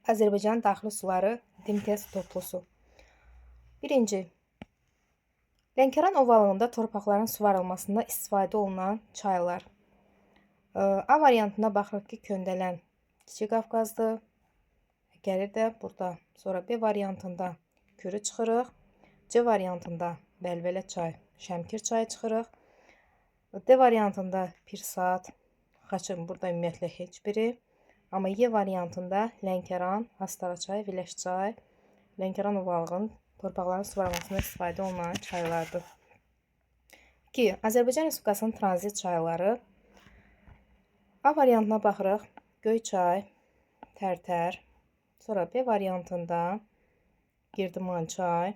Azərbaycanın daxili suları Dimtəz toplusu. 1. Lənkəran ovalığında torpaqların suvarılmasında istifadə olunan çaylar. A variantına baxırıq ki, Köndələn Kiçik Qafqazdır. Gəlir də burada. Sonra B variantında Kürü çıxırıq. C variantında Bəlbələ çay, Şəmkir çayı çıxırıq. D variantında Pirsad, Xaçın burada ümumiyyətlə heç biri. Amma Y variantında Lənkəran, Astara çayı, Viləş çay, Lənkəran ovalığının torpaqların suvarılmasında istifadə olunan çaylardır. 2. Azərbaycan Respublikasının tranzit çayları. A variantına baxırıq. Göyçay, Tərtər. Sonra B variantında Girdiman çay.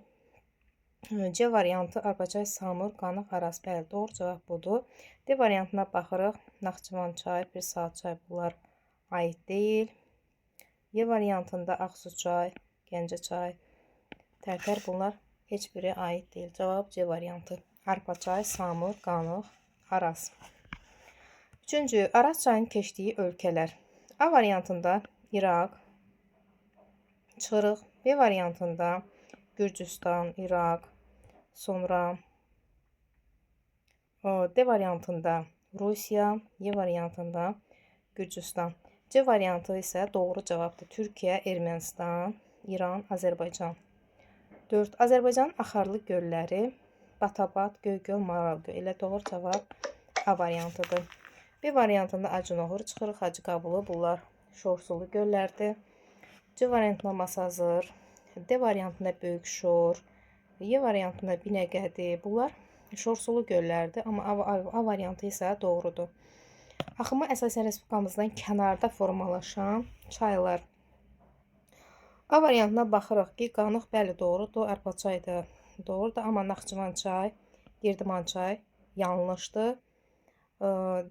C variantı Arpaçay, Samur, Qanıq, Araz. Bəli, doğru cavab budur. D variantına baxırıq. Naxçıvan çay, Pirsad çay, bunlar aid deyil. Y variantında Ağsu çay, Gəncə çay, Tərtər, bunlar heç biri aid deyil. Cavab C variantı. Arpa çay, Samur, Qanıq, Araz. 3. Araz çayının keçdiyi ölkələr. A variantında İraq çıxırıq. B variantında Gürcüstan, İraq. Sonra D variantında Rusiya, Y variantında Gürcüstan. C variantı isə doğru cavabdır. Türkiyə, Ermənistan, İran, Azərbaycan. 4. Azərbaycanın axarlı gölləri. Batabat, Göygöl, Maralgöl. Elə doğru cavab A variantıdır. B variantında Acınoğur çıxırıq, Hacıqabulu. Bunlar şorsulu göllərdir. C variantında Masazır. D variantında Böyük Şor. Y variantında Binəqədi. Bunlar şorsulu göllərdir. Amma A variantı isə doğrudur. Axımı əsasən respublikamızdan kənarda formalaşan çaylar. A variantına baxırıq ki, Qanıq bəli doğrudur, Arpaçay da doğrudur, amma Naxçıvan çay, Girdiman çay yanlışdır.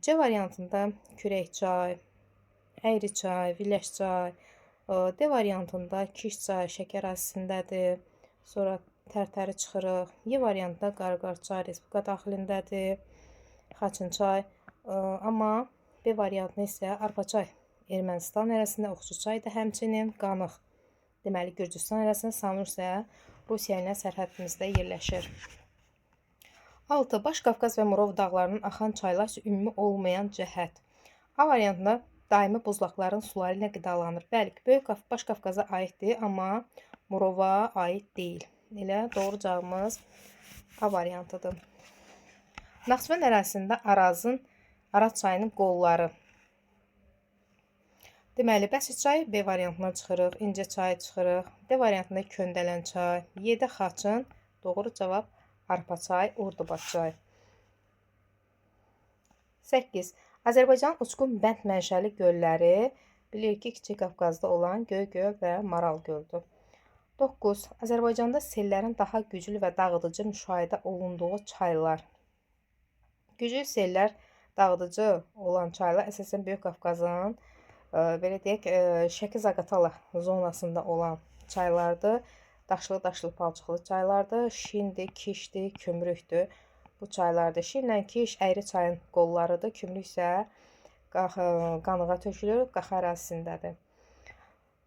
C variantında Kürək çay, Əyri çay, Viləş çay, D variantında Kiş çay şəkər ərazisindədir. Sonra Tərtəri çıxırıq. Y variantında Qarqar çay respublika daxilindədir. Xaçın çay. Amma B variantını isə Arpaçay Ermənistan ərazisində, Oxçu çay da həmçinin, Qanıq deməli Gürcüstan ərazisində, Samur isə Rusiya ilə sərhədimizdə yerləşir. 6. Baş Qafqaz və Murov dağlarının axan çaylar üçün ümumi olmayan cəhət. A variantında daimi buzlaqların suları ilə qidalanır. Bəli, Böyük Baş Qafqaza aiddir, amma Murova aid deyil. Elə doğru cavabımız A variantıdır. Naxçıvan ərazisində Araz çayının qolları. Deməli, Bəsit çay B variantına çıxırıq, İncə çayı çıxırıq. D variantında Köndələn çay, Y-də Xaçın, doğru cavab Arpa çay, Ordubad çay. 8. Azərbaycanın uçqun bənd mənşəli gölləri. Bilirik ki, Kiçik Qafqazda olan Göygöl və Maral göldür. 9. Azərbaycanda sellərin daha güclü və dağıdıcı müşahidə olunduğu çaylar. Güclü sellər dağıdıcı olan çaylar əsasən Böyük Qafqazın belə deyək, Şəki-Zaqatala zonasında olan çaylardır. Daşlı, palçıqlı çaylardır. Şindir, Kişdir, Kümrükdür. Bu çaylardır. Şinlə Kiş əyri çayın qollarıdır. Kümrük isə Qanığa tökülür, Qaxa ərazisindədir.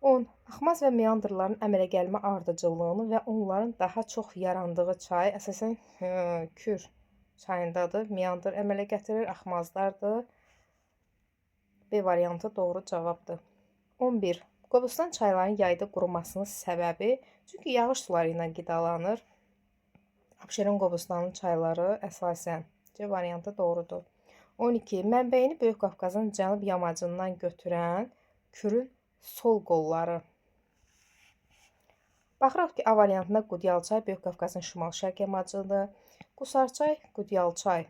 10. Axmaz və meandrların əmələ gəlmə ardıcıllığını və onların daha çox yarandığı çay əsasən Kür çayındadır. Meandr əmələ gətirir, axmazlardır. B variantı doğru cavabdır. 11. Qobustan çayların yayda qurumasının səbəbi çünki yağış suları ilə qidalanır. Abşeron Qobustanın çayları əsasən C variantı doğrudur. 12. Mənbəyini Böyük Qafqazın cənub yamacından götürən Kürün sol qolları. Baxırıq ki, A variantında Qudyal çay Böyük Qafqazın şimal-şərq yamacıdır. Qusar çay, Qudyal çay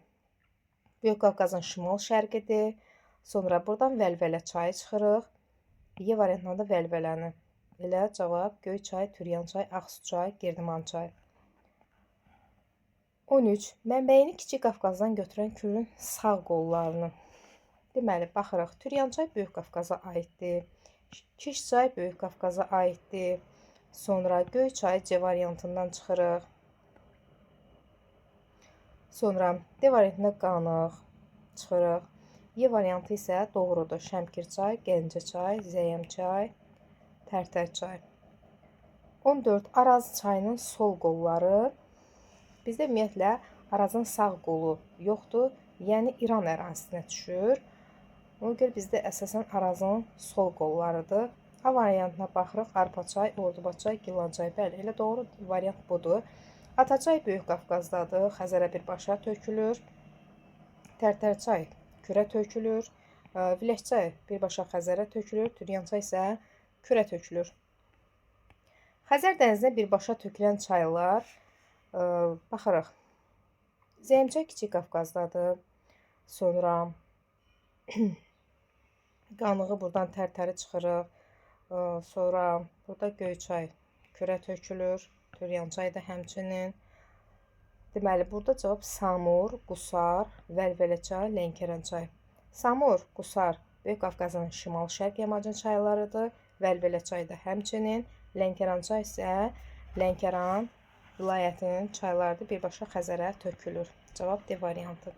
Böyük Qafqazın şimal-şərqidir. Sonra buradan Vəlvələ çayı çıxırıq. Y variantında da Vəlvələni. Elə cavab Göyçay, Türyan çay, Ağsu çay, Girdiman çay. 13. Mənbəyini Kiçik Qafqazdan götürən Kürün sağ qollarını. Deməli, baxırıq. Türyan çay Böyük Qafqaza aiddir. Kiş çay Böyük Qafqaza aiddir. Sonra Göyçay C variantından çıxırıq. Sonra D variantında Qanıq çıxırıq. Y variantı isə doğrudur. Şəmkir çay, Gəncə çay, Zəyəm çay, Tərtər çayı. 14. Araz çayının sol qolları. Bizdə ümumiyyətlə Arazın sağ qolu yoxdur, yəni İran ərazisinə düşür. Ona görə bizdə əsasən Arazın sol qollarıdır. A variantına baxırıq. Arpaçay, Ordubaçay, Gilançay. Bəli, elə doğru variant budur. Ataçay Böyük Qafqazdadır. Xəzərə birbaşa tökülür. Tərtər çay Kürə tökülür. Biləkçay birbaşa Xəzərə tökülür. Türyançay isə Kürə tökülür. Xəzər dənizinə birbaşa tökülən çaylar baxırıq. Zəyimçay Kiçik Qafqazdadır. Sonra Qanığı buradan Tərtəri çıxırıq. Sonra burada Göyçay Kürə tökülür. Türyançay da həmçinin. Deməli, burada cavab Samur, Qusar, Vəlvələçay, Lənkərançay. Samur, Qusar Böyük Qafqazın şimal-şərq yamacın çaylarıdır. Vəlvələçay da həmçinin. Lənkərançay isə Lənkəran vilayətinin çaylarıdır. Birbaşa Xəzərə tökülür. Cavab D variantı.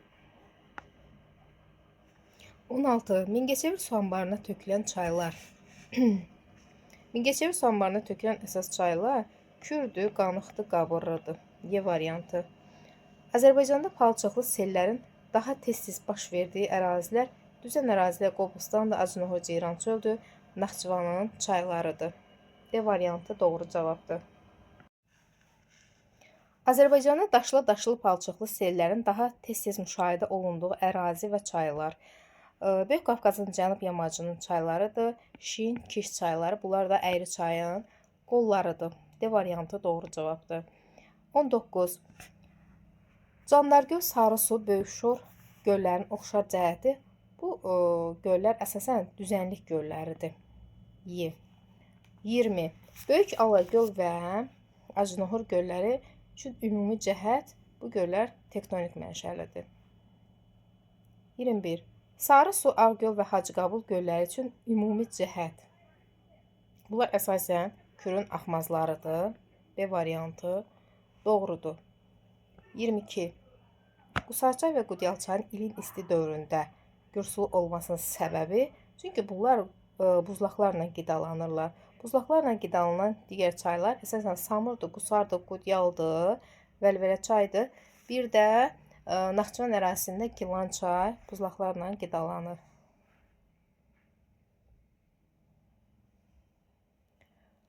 16. Mingəçevir su anbarına tökülən çaylar. Mingəçevir su anbarına tökülən əsas çaylar Kürdür, Qanıqdır, Qabırlıdır. Y variantı. Azərbaycanda palçıqlı sellərin daha tez-tez baş verdiyi ərazilər düzən ərazilər Qobustan da Acınoğlu Ceyran çöldür, Naxçıvanın çaylarıdır. D variantı doğru cavabdır. Azərbaycanda daşlı palçıqlı sellərin daha tez-tez müşahidə olunduğu ərazi və çaylar. Böyük Qafqazın cənub yamacının çaylarıdır. Şin, Kiş çayları. Bunlar da Əyri çayın qollarıdır. D variantı doğru cavabdır. 19. Candargöl, Sarısu, Böyükşor göllərin oxşar cəhəti. Bu göllər əsasən düzənlik gölləridir. Y. 20. Böyük Alagöl və Acınoğur gölləri üçün ümumi cəhət bu göllər tektonik mənşəlidir. 21. Sarısu, Ağgöl və Hacıqabul gölləri üçün ümumi cəhət. Bunlar əsasən Kürün axmazlarıdır. B variantı doğrudur. 22. Qusarçay və Qudyalçayın ilin isti dövründə gürsulu olmasının səbəbi, çünki bunlar buzlaqlarla qidalanırlar. Buzlaqlarla qidalanan digər çaylar əsasən Samurdur, Qusardır, Qudyaldır, Vəlvələçaydır. Bir də Naxçıvan ərazisində Gilançay buzlaqlarla qidalanır.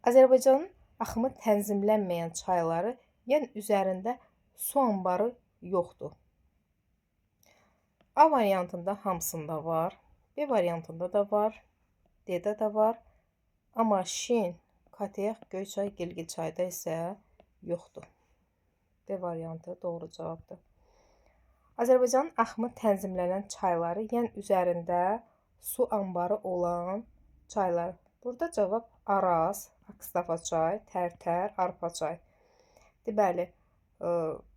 Azərbaycanın axımı tənzimlənməyən çayları, yəni üzərində su anbarı yoxdur. A variantında hamısında var, B variantında da var, D-də də var. Amma Şin, Katix, Göyçay, Gilgilçayda isə yoxdur. B variantı doğru cavabdır. Azərbaycanın axımı tənzimlənən çayları, yəni üzərində su anbarı olan çaylar. Burada cavab Araz, Akstafaçay, Tərtər, Arpaçay. Deməli,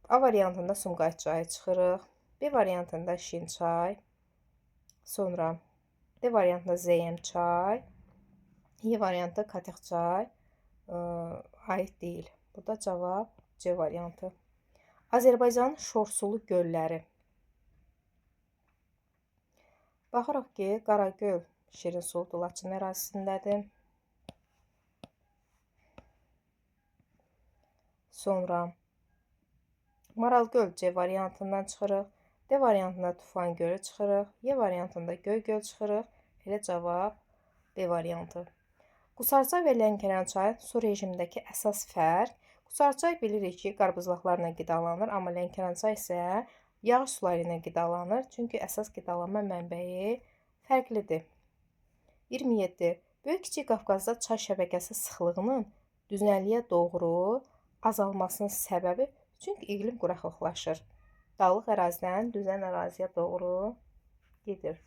A variantında Sumqayıt çayı çıxırıq. B variantında Şinçay. Sonra D variantında Zəyimçay. Y variantı Katixçay aid deyil. Burada cavab C variantı. Azərbaycanın şorsulu gölləri. Baxırıq ki, Qaragöl Şirinsudur, Laçın ərazisindədir. Sonra Maralgöl C variantından çıxırıq. D variantında Tufan gölü çıxırıq. Y variantında Göygöl çıxırıq. Elə cavab B variantı. Qusarçay və Lənkərançay su rejimindəki əsas fərq. Qusarçay bilirik ki, qarpızlaqlarla qidalanır, amma Lənkərançay isə yağış suları ilə qidalanır. Çünki əsas qidalanma mənbəyi fərqlidir. 27. Böyük Kiçik Qafqazda çay şəbəkəsi sıxlığının düzənliyə doğru azalmasının səbəbi, çünki iqlim quraqlıqlaşır. Dağlıq ərazidən düzən əraziyə doğru gedir.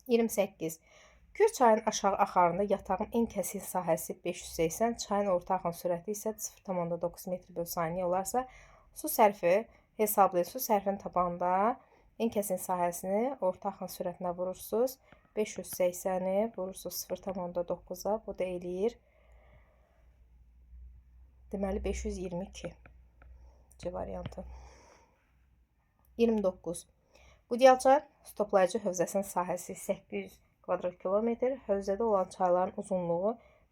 28. Kür çayın aşağı axarında yatağın ən kəsin sahəsi 580, çayın orta axın sürəti isə 0,9 metr/saniyə olarsa, su sərfi hesablayın. Su sərfini tapanda ən kəsin sahəsini orta axın sürətinə vurursunuz. 580-i vurursunuz 0,9-a, bu da eləyir. Deməli 522 C variantı. 29. Qudyalçay stoplayıcı hövzəsinin sahəsi 800 kvadrat kilometr. Hövzədə olan çayların uzunluğu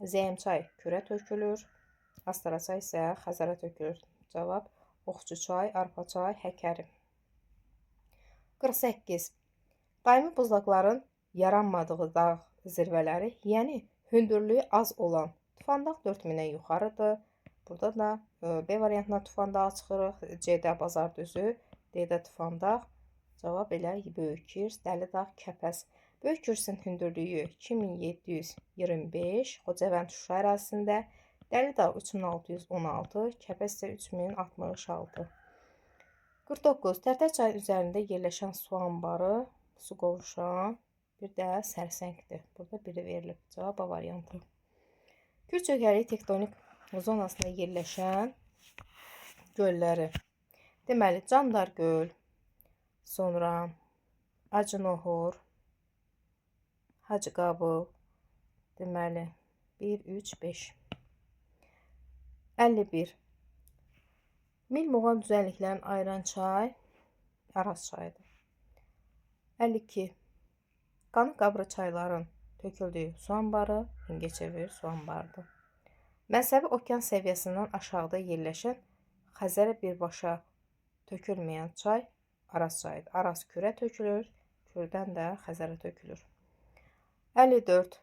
Zeyimçay Kürə tökülür. Astaraçay isə Xəzərə tökülür. Cavab Oxçuçay, Arpaçay, Həkəri. 48. Daimi buzlaqların yaranmadığı dağ zirvələri, yəni hündürlüyü az olan Tufandağ 4000-ə yuxarıdır. Burada da B variantına Tufandağa çıxırıq. C-də Bazardüzü, D-də Tufandağ. Cavab elə Böyük Kirs, Dəlidağ, Kəpəz. Böyük Kirsin hündürlüyü 2725, Xocavənd Şuşa ərazisində, Dəlidağ 3616, Kəpəz isə 3066. 49. Tərtər çayı üzərində yerləşən su anbarı, su qovuşan, bir də sərsəngdir. Burada biri verilib. Cavab A variantı. Kür çökəliyi tektonik zonasında yerləşən gölləri. Deməli, Candar göl, sonra Acınohor, Hacıqabıl, deməli 1, 3, 5. 51. Mil muğan düzənliklərini ayıran çay Araz çayıdır. 52. Qanı-Qabra çayların töküldüyü su anbarı Mingəçevir su anbarıdır. Mənsəbi okean səviyyəsindən aşağıda yerləşən Xəzərə birbaşa tökülməyən çay Araz çayıdır. Araz Kürə tökülür, Kürdən də Xəzərə tökülür. 54.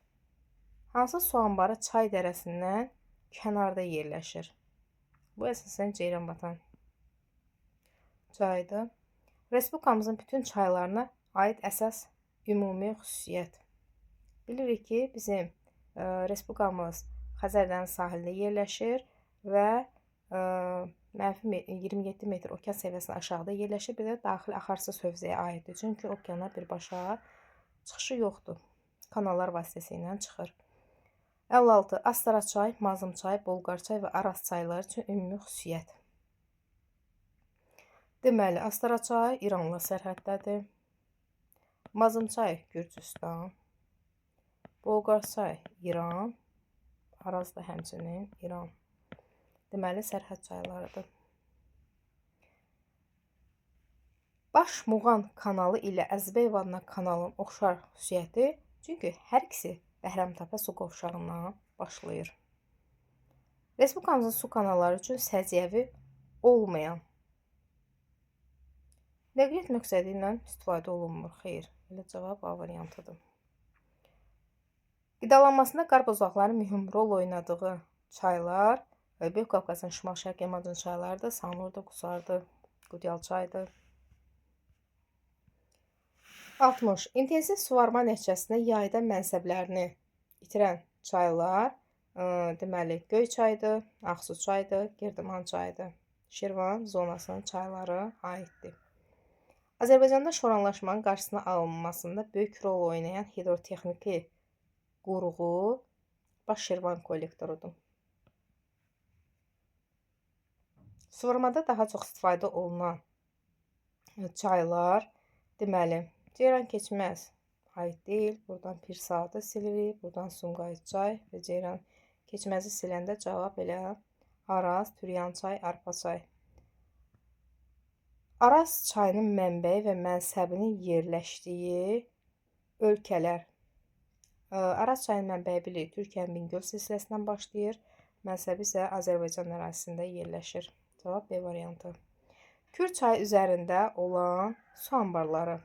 Hansı su anbarı çay dərəsindən kənarda yerləşir? Bu əsasən Ceyranbatan çayıdır. Respublikamızın bütün çaylarına aid əsas ümumi xüsusiyyət. Bilirik ki, bizim respublikamız Xəzər dənizi sahilində yerləşir və mənfi 27 metr okean səviyyəsindən aşağıda yerləşir. Bir də daxili axarsız hövzəyə aiddir. Çünki okeana birbaşa çıxışı yoxdur. Kanallar vasitəsilə çıxır. 56. Astara çay, Mazım çay, Bolqar çay və Araz çayları üçün ümumi xüsusiyyət. Deməli, Astara çay İranla sərhəddədir. Mazım çay Gürcüstan. Bolqar çay İran. Araz da həmçinin İran. Deməli, sərhəd çaylarıdır. Baş Muğan kanalı ilə Əzbəyev adına kanalın oxşar xüsusiyyəti, çünki hər ikisi Bəhrəmtəpə su qovşağından başlayır. Respublikamızın su kanalları üçün səciyyəvi olmayan nəqliyyat məqsədi ilə istifadə olunmur. Xeyr, elə cavab A variantıdır. Qidalanmasında qarpızlaqların mühüm rol oynadığı çaylar Böyük Qafqazın şimal-şərq yamacın çaylarıdır. Samurdur, Qusardır, Qudyal çayıdır. 60. İntensiv suvarma nəticəsində yayda mənsəblərini itirən çaylar, deməli, Göy çayıdır, Ağsu çayıdır, Girdiman çayıdır. Şirvan zonasının çayları aiddir. Azərbaycanda şoranlaşmanın qarşısına alınmasında böyük rol oynayan hidrotexniki qurğu Baş-Şirvan kollektorudur. Suvarmada daha çox istifadə olunan çaylar, deməli, Ceyran keçməz aid deyil. Buradan Pirsadı silirik. Buradan Sumqayıt çay və Ceyran keçməzi siləndə cavab elə Araz, Türyan çay, Arpa çay. Araz çayının mənbəyi və mənsəbinin yerləşdiyi ölkələr. Araz çayının mənbəyi bilirik, Türkiyənin Bingöl silsiləsindən başlayır. Mənsəbi isə Azərbaycan ərazisində yerləşir. Cavab B variantı. Kür çayı üzərində olan su anbarları.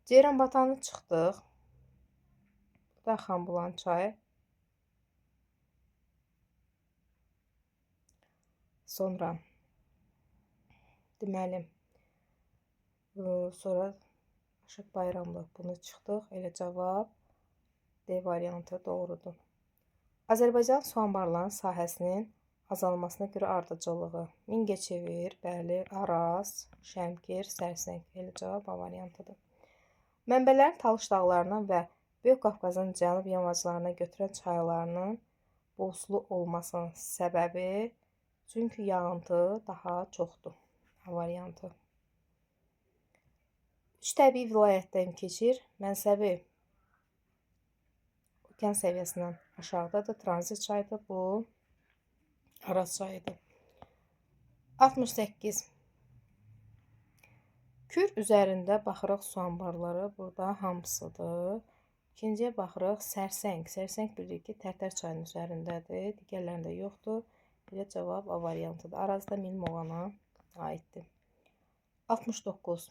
Ceyranbatanı çıxdıq. Burada Xanbulan çayı. Sonra deməli, sonra Aşıq Bayramlı bunu çıxdıq. Elə cavab D variantı doğrudur. Azərbaycan su anbarlarının sahəsinin azalmasına görə ardıcıllığı. Mingəçevir, bəli, Araz, Şəmkir, Sərsəng. Elə cavab A variantıdır. Mənbələrin Talış dağlarından və Böyük Qafqazın cənub yamaclarına götürən çaylarının boslu olmasının səbəbi, çünki yağıntı daha çoxdur. A variantı. 3 təbii vilayətdən keçir. Mənsəbi okean səviyyəsindən aşağıdadır. Tranzit çayıdır. Bu Araz çayıdır. 68. Kür üzərində baxırıq su anbarları. Burada hamısıdır. İkinciyə baxırıq. Sərsəng. Sərsəng bilirik ki, Tərtər çayının üzərindədir. Digərlərində yoxdur. Belə cavab A variantıdır. Arazda Milmovana aiddir. 69.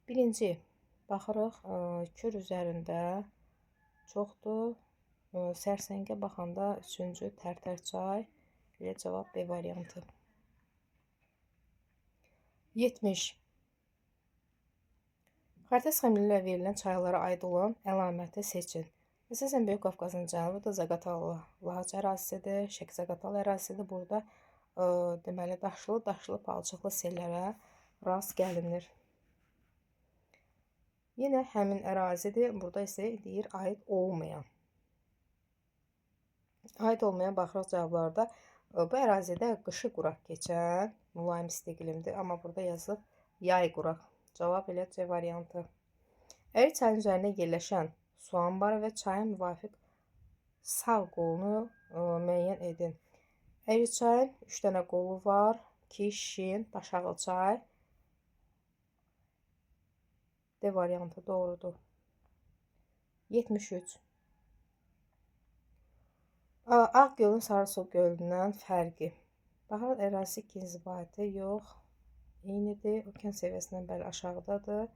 Birinci. Baxırıq. Kür üzərində çoxdur. Sərsəngə baxanda üçüncü Tərtər çay. Belə cavab B variantı. 70. Xəritə sxemi ilə verilən çaylara aid olan əlaməti seçin. Əsasən Böyük Qafqazın cənubu da Zaqatala Lahaç ərazisidir, Şəki-Zaqatala ərazisidir. Burada deməli daşlı, palçıqlı sellərə rast gəlinir. Yenə həmin ərazidir. Burada isə deyir aid olmayan. Aid olmayan baxırıq cavablarda. Bu ərazidə qışı quraq keçən mülayim isti iqlimdir. Amma burada yazılıb yay quraq. Cavab elə C variantı. Əri çayın üzərində yerləşən su anbarı və çayın müvafiq sağ qolunu müəyyən edin. Əri çayın 3 dənə qolu var. Şin, Daşağıl çay. D variantı doğrudur. 73. Ağgölün Sarısu gölündən fərqi. Baxın, ərazisi iki inzibati yox. Eynidir. Okean səviyyəsindən bəli aşağıdadır.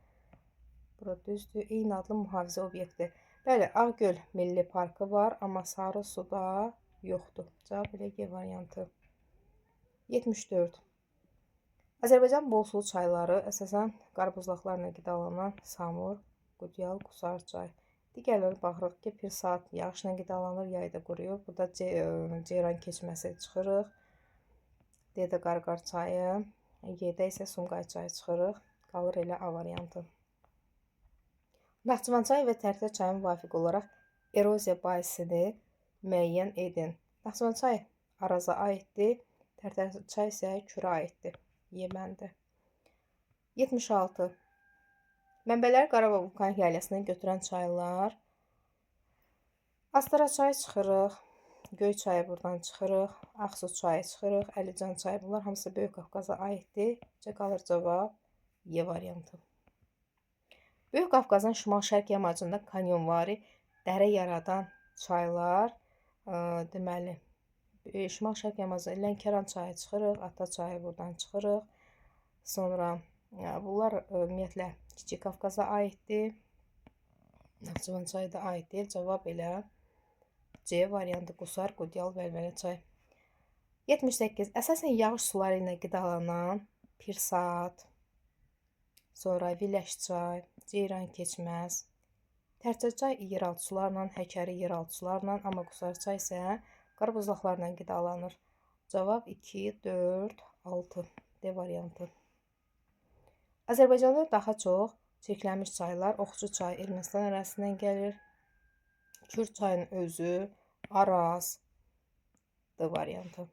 Bura düzdür. Eyni adlı mühafizə obyekti. Bəli, Ağgöl Milli Parkı var, amma Sarısuda yoxdur. Cavab elə G variantı. 74. Azərbaycan bol sulu çayları əsasən qarpızlaqlarla qidalanan Samur, Qudyal, Qusar çay. Digərləri baxırıq ki, bir saat yağışla qidalanır, yayda quruyur. Burada Ceyran keçməsi çıxırıq. D-də Qarqar çayı. Y-də isə Sumqayıt çayı çıxırıq. Qalır elə A variantı. Naxçıvan çayı və Tərtər çayı müvafiq olaraq eroziya baisini müəyyən edin. Naxçıvan çayı Araza aiddir. Tərtər çayı isə Kürə aiddir. Yeməndə. 76. Mənbələri Qarabağ vulkanik yayləsindən götürən çaylar. Astara çayı çıxırıq. Göy çayı buradan çıxırıq. Ağsu çayı çıxırıq. Əlican çayı. Bunlar hamısı Böyük Qafqaza aiddir. Qalır cavab Y variantı. Böyük Qafqazın şimal-şərq yamacında kanyonvari dərə yaradan çaylar. Deməli, şimal-şərq yamacında Lənkəran çayı çıxırıq. Ata çayı buradan çıxırıq. Sonra bunlar ümumiyyətlə Kiçik Qafqaza aiddir. Naxçıvan çayı da aid deyil. Cavab elə C variantı Qusar, Qudyal, Vəlvələ çay. 78. Əsasən yağış suları ilə qidalanan Pirsat, sonra Viləş çay, Ceyran keçməz, Tərtər çay yeraltı sularla, Həkəri yeraltı sularla, amma Qusar çay isə qarpızlaqlarla qidalanır. Cavab 2, 4, 6. D variantı. Azərbaycanda daha çox çirklənmiş çaylar, Oxçu çayı Ermənistan ərazisindən gəlir. Kür çayının özü, Araz. D variantı.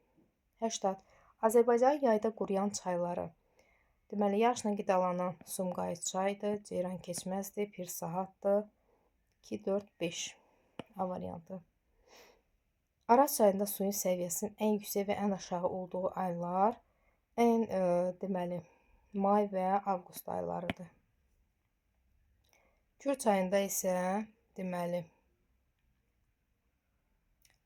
80. Azərbaycanın yayda quruyan çayları. Deməli, yağışla qidalanan Sumqayıt çayıdır, Ceyran keçməzdir, Pirsahatdır. 2, 4, 5. A variantı. Araz çayında suyun səviyyəsinin ən yüksək və ən aşağı olduğu aylar deməli, may və avqust aylarıdır. Kür çayında isə deməli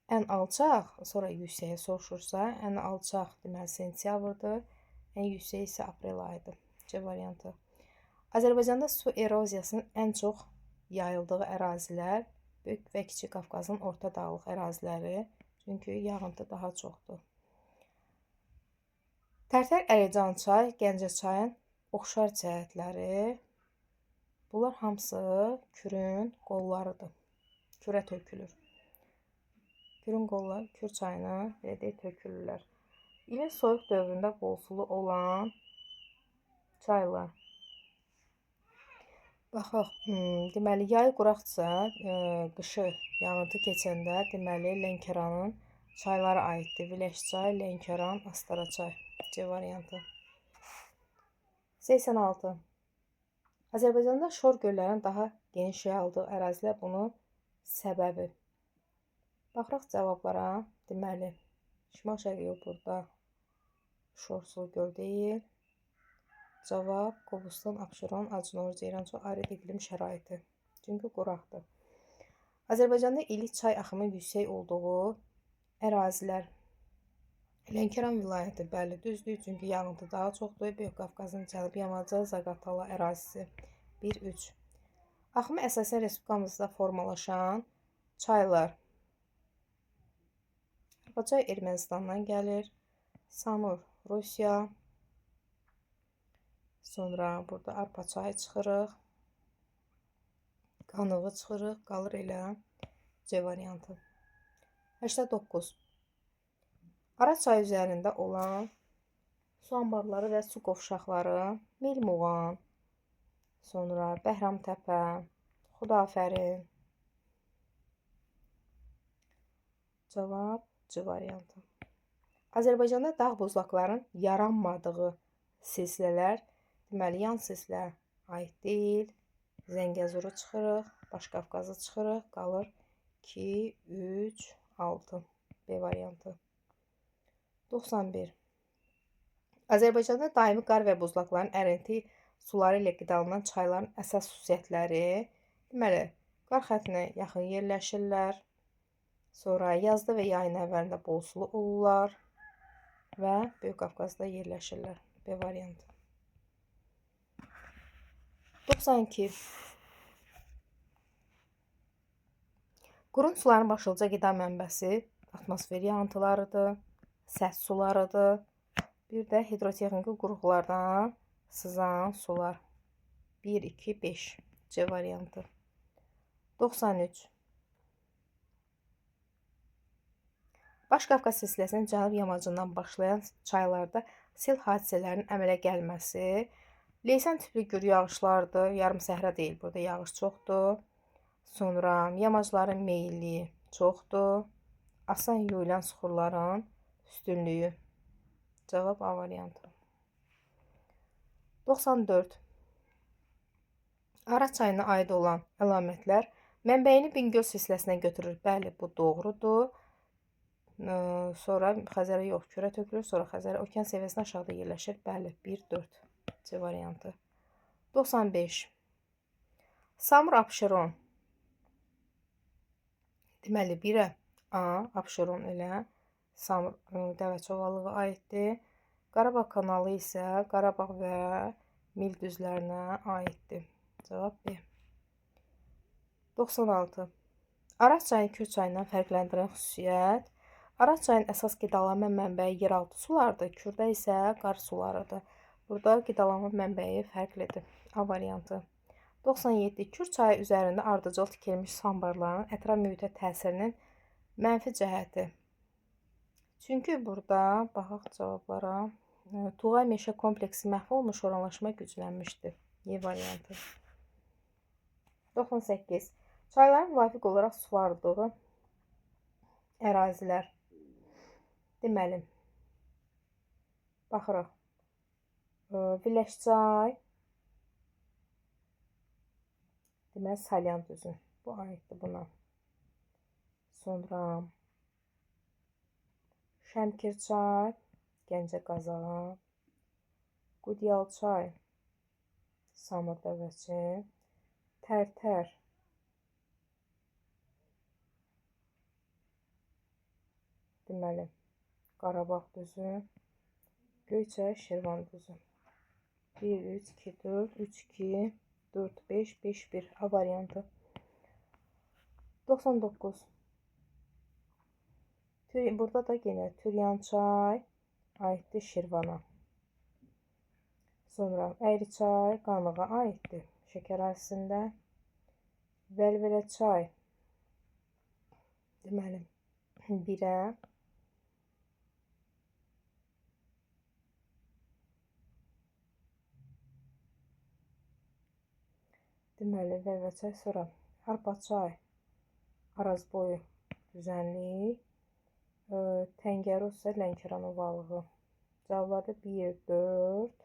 ən alçaq, sonra yüksəyə soruşursa, ən alçaq deməli sentyabrdır, ən yüksək isə aprel ayıdır. C variantı. Azərbaycanda su eroziyasının ən çox yayıldığı ərazilər Böyük və Kiçik Qafqazın orta dağlıq əraziləri, çünki yağıntı daha çoxdur. Tərtər, Əlican çay, Gəncə çayın oxşar cəhətləri. Bunlar hamısı Kürün qollarıdır. Kürə tökülür. Kürün qolları Kür çayına belə deyək tökülürlər. İlin soyuq dövründə bol sulu olan çaylar. Baxaq, deməli yay quraqsa, qışı yağıntı keçəndə deməli Lənkəranın çayları aiddir. Viləş çay, Lənkəran, Astara çay. C variantı. 86. Azərbaycanda şor göllərinin daha geniş yayıldığı ərazilər bunun səbəbi. Baxırıq cavablara. Deməli, şimal-şərq yox burada. Şorsuz göl deyil. Cavab Qobustan, Abşeron, Acınor, Ceyran çox arid iqlim şəraiti. Çünki quraqdır. Azərbaycanda illik çay axımı yüksək olduğu ərazilər. Lənkəran vilayəti, bəli, düzdür, çünki yağıntı daha çoxdur. Böyük Qafqazın cənubi yamacı, Zaqatala ərazisi 1-3. Axımı əsasən respublikamızda formalaşan çaylar. Arpaçay Ermənistandan gəlir. Samur Rusiya. Sonra burada Arpaçayı çıxırıq. Qanığı çıxırıq. Qalır elə C variantı. 89. Araz çayı üzərində olan su anbarları və su qovşaqları Milmuğan, sonra Bəhramtəpə, Xudafərin. Cavab C variantı. Azərbaycanda dağ buzlaqların yaranmadığı silsilələr, deməli, yan silsilə aid deyil. Zəngəzuru çıxırıq, Başqafqazı çıxırıq, qalır 2, 3, 6 B variantı. 91. Azərbaycanda daimi qar və buzlaqların ərinti suları ilə qidalanan çayların əsas xüsusiyyətləri, deməli, qar xəttinə yaxın yerləşirlər, sonra yazda və yayın əvvəlində bol sulu olurlar və Böyük Qafqazda yerləşirlər. B variantı. 92. Qurun suların başlıca qida mənbəsi atmosfer yağıntılarıdır, səth sularıdır. Bir də hidrotexniki qurğulardan sızan sular. 1, 2, 5 C variantı. 93. Başqafqaz silsiləsinin cənub yamacından başlayan çaylarda sel hadisələrinin əmələ gəlməsi, leysan tipli gür yağışlardır, yarım səhra deyil, burada yağış çoxdur. Sonra yamacların meyilliyi çoxdur, asan yuyulan suxurların üstünlüyü. Cavab A variantı. 94. Araz çayına aid olan əlamətlər mənbəyini Bingöl silsiləsinə götürür. Bəli, bu doğrudur. Sonra Xəzərə yox, Kürə tökülür. Sonra Xəzərə okean səviyyəsindən aşağıda yerləşir. Bəli, 1-4 C variantı. 95. Samur Abşeron. Deməli, 1-ə A, Abşeron ilə Samur Dəvəçovalığı aiddir. Qarabağ kanalı isə Qarabağ və Mil düzlərinə aiddir. Cavab B. 96. Araz çayını Kür çayından fərqləndirən xüsusiyyət. Araz çayının əsas qidalanma mənbəyi yeraltı sulardır. Kürdə isə qar sularıdır. Burada qidalanma mənbəyi fərqlidir. A variantı. 97. Kür çayı üzərində ardıcıl tikilmiş su anbarlarının ətraf mühitə təsirinin mənfi cəhəti. Çünki burada, baxaq cavablara, Tuğay meşə kompleksi məhv olmuş, oranlaşma güclənmişdir. Y variantı. 98. Çayların müvafiq olaraq suvarıldığı ərazilər. Deməli, baxırıq. Viləşçay, deməli, Salyan düzü. Bu aiddir buna. Sonra Şəmkirçay, Gəncə Qazax, Qudyalçay, Samur Dəvəçi, Tərtər, deməli, Qarabağ düzü, Göyçay, Şirvan düzü. 1, 3, 2, 4, 3, 2, 4, 5, 5, 1 A variantı. 99. Burada da yine Türyançay aiddir Şirvana. Sonra Əyriçay Qanığa aiddir Şəkər ərazisində. Vəlvələçay, deməli, 1-ə. Deməli, Vəlvələçay, sonra Arpaçay, Arazboyu düzənlik, Təngərus isə Lənkəran ovalığı. Cavablarda 1, 4,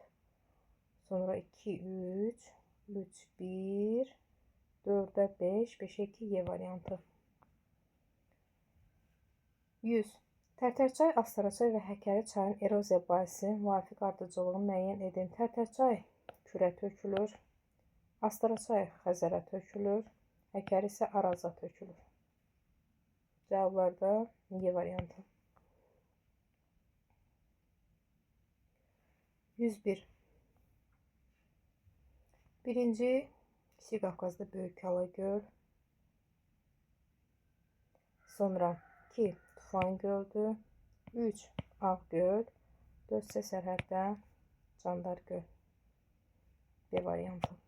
sonra 2, 3, 3, 1, 4-ə 5, 5-ə 2 Y variantı. 100. Tərtərçay, Astaraçay və Həkəri çayın eroziya bahisi müvafiq ardıcılığını müəyyən edin. Tərtərçay Kürə tökülür, Astaraçay Xəzərə tökülür, Həkəri isə Araza tökülür. Cavablarda Y variantı. 101. Birinci Kiçik Qafqazda Böyük Alagöl. Sonra 2 Tufan Gölü. 3 Ağgöl. 4 isə sərhəddə Candar Göl. B variantı.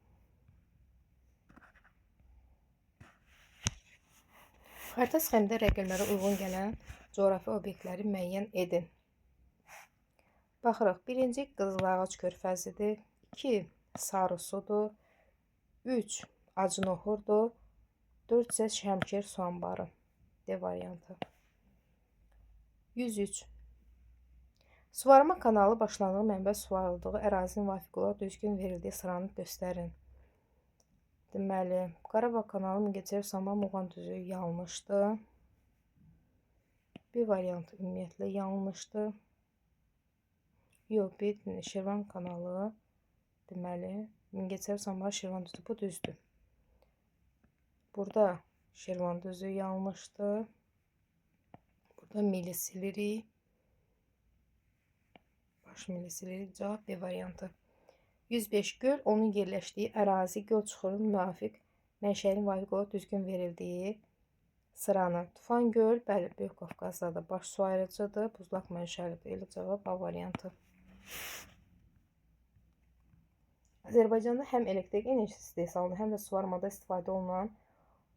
Xəritə sxemində rəqəmlərə uyğun gələn coğrafi obyektləri müəyyən edin. Baxırıq. Birinci Qızılağac körfəzidir. 2 Sarısudur. 3 Acınoxurdur. 4 isə Şəmkir su anbarı. D variantı. 103. Suvarma kanalı başlandığı mənbə suvarıldığı ərazinin vafiq olaraq düzgün verildiyi sıranı göstərin. Deməli, Qarabağ kanalı Mingəçevir Samar Muğan düzü yanlışdır. Bir variantı ümumiyyətlə yanlışdır. Yox, bir Şirvan kanalı. Deməli, Mingəçevir Samar Şirvan düzü bu düzdür. Burada Şirvan düzü yanlışdır. Burada mili silirik. Baş mili silirik. Cavab B variantı. 105 göl onun yerləşdiyi ərazi göl çuxurunun müvafiq mənşəyin vafiq olaraq düzgün verildiyi sıranı. Tufan göl, bəli, Böyük Qafqazda da baş su ayırıcıdır, buzlaq mənşəlidir. Elə cavab A variantı. Azərbaycanda həm elektrik enerjisi istehsalında, həm də suvarmada istifadə olunan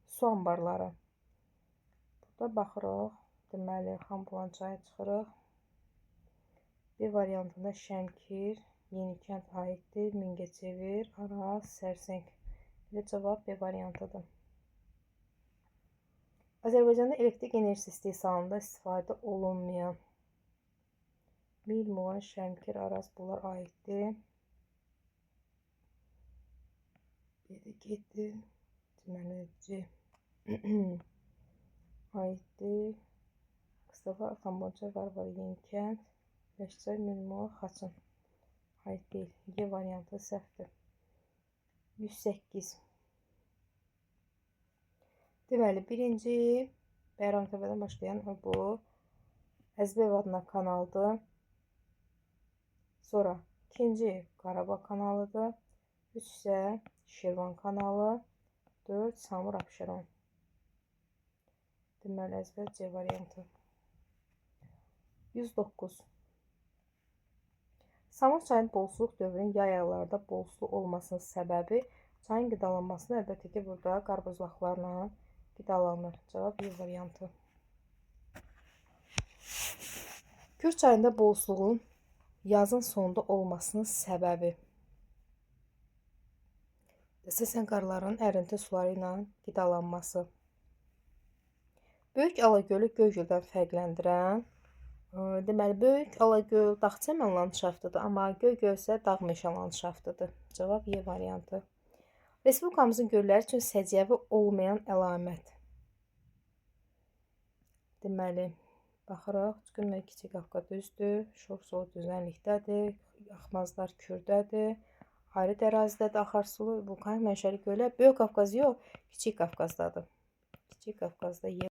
su anbarları. Burada baxırıq. Deməli, Xanbulan çayı çıxırıq. B variantında Şəmkir, Yenikənd aiddir, Mingəçevir, Araz, Sərsəng. Elə cavab B variantıdır. Azərbaycanda elektrik enerjisi istehsalında istifadə olunmayan Mil, Muğan, Şəmkir, Araz bunlar aiddir. B-də getdi. Deməli, C aiddir. Qıstafa, Xanbulan, Varvar, Yenikənd, Ləşçay, Mil, Muğan, Xaçın. Aid deyil. Y variantı səhvdir. 108. Deməli, birinci Bəyramtəpədən başlayan bu Əzbəyev adına kanaldır. Sonra ikinci Qarabağ kanalıdır. 3 isə Şirvan kanalı. 4 Samur Abşeron. Deməli, Əzbəyev C variantı. 109. Samur çayının bolsuzluq dövrünün yay aylarında bolsuzluq olmasının səbəbi çayın qidalanmasını, əlbəttə ki, burada qarpızlaqlarla qidalanır. Cavab Y variantı. Kür çayında bolsuzluğun yazın sonunda olmasının səbəbi əsasən qarların ərinti suları ilə qidalanması. Böyük Alagölü Göygöldən fərqləndirən deməli, Böyük Alagöl dağ-çəmən landşaftıdır, amma Göygöl isə dağ-meşə landşaftıdır. Cavab Y variantı. Respublikamızın gölləri üçün səciyyəvi olmayan əlamət. Deməli, baxırıq. Çükün və Kiçik Qafqaz düzdür. Şor düzənlikdədir. Axmazlar Kürdədir. Ayrı ərazidədir. Axarsulu vulkanik mənşəli göllər Böyük Qafqaz yox, Kiçik Qafqazdadır. Kiçik Qafqazda